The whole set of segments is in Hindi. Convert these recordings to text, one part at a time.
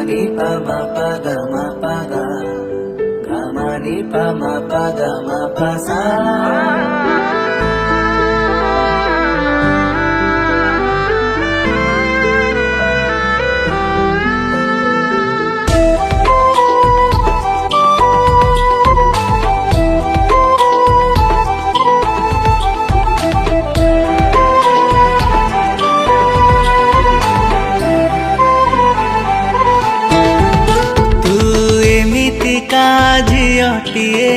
ni pa ma pa ga ma pa ga ga ma ni pa ma pa ga ma pa sa. झियटिए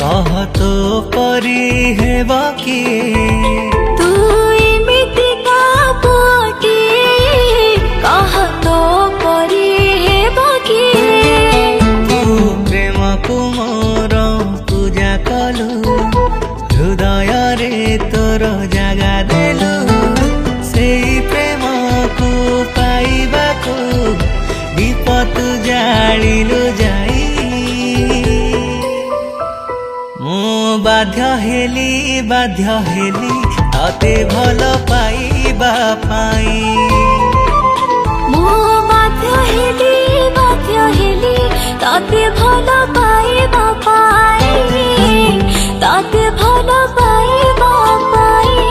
कह तो परी है किए तू एमिति का पुअटिए कह तो परी है किए तू प्रेम को मोर पूजा कलु हृदय रे तोर जगा देलु से प्रेम को पाइबा को दीप तू जालिलु जाई बाध्य हेली तते भल पाइबा पाई मो बाध्य हेली तते भल पाइबा पाई तते भल पाइबा पाई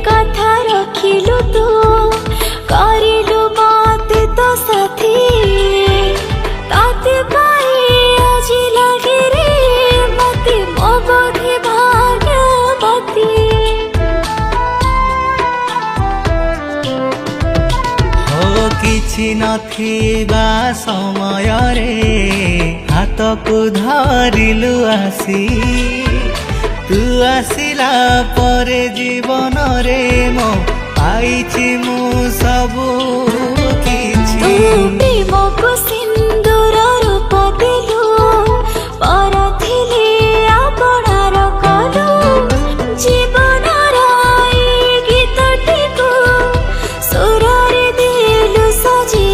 कथा रखिलु तू करिलु बात तो साथी ताते पाई आज लगे रे मते मगधे भाग्यवती हो किछि नथिबा समय रे हाथ को धरिलु आसी तू आसिला परे जीवन रे मो पाइछि मु सबु किछि प्रेमको सिन्दूर रूप देलु पर थिले आपणार कलु जीवन राई गीतटिको सुररे देलु सजी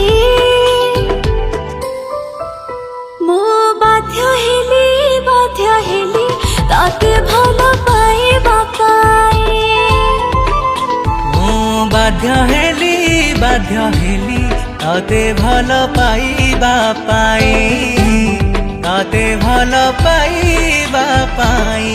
मो बाध्य हेली ताते भल पाइबा पाई मो बाध्य हेली तते भल पाइबा पाई तते भल पाइबा पाई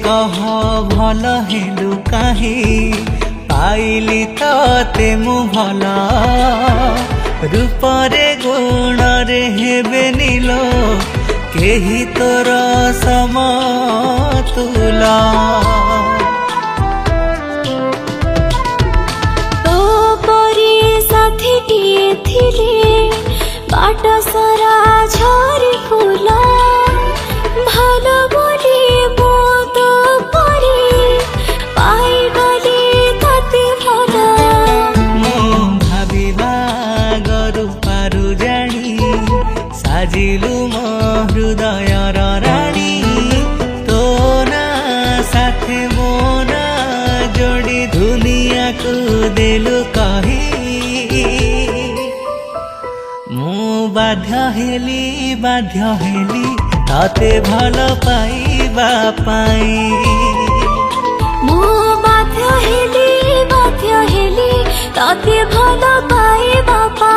कह भल हेलु काहे पाइली तते मु भल रूपरे गुणरे हेबे नीलो केही तोर समतुल तो परी साथीटिए थिले बाट सारा झरी फुला भल बोली साजिलु मो हृदय राणी तो ना साथे मो ना जोड़ी दुनिया को देलु कही मु बाध्य हेली ताते भल पाइबा पाई मो बाध्य हेली ताते भल पाइबा पाई।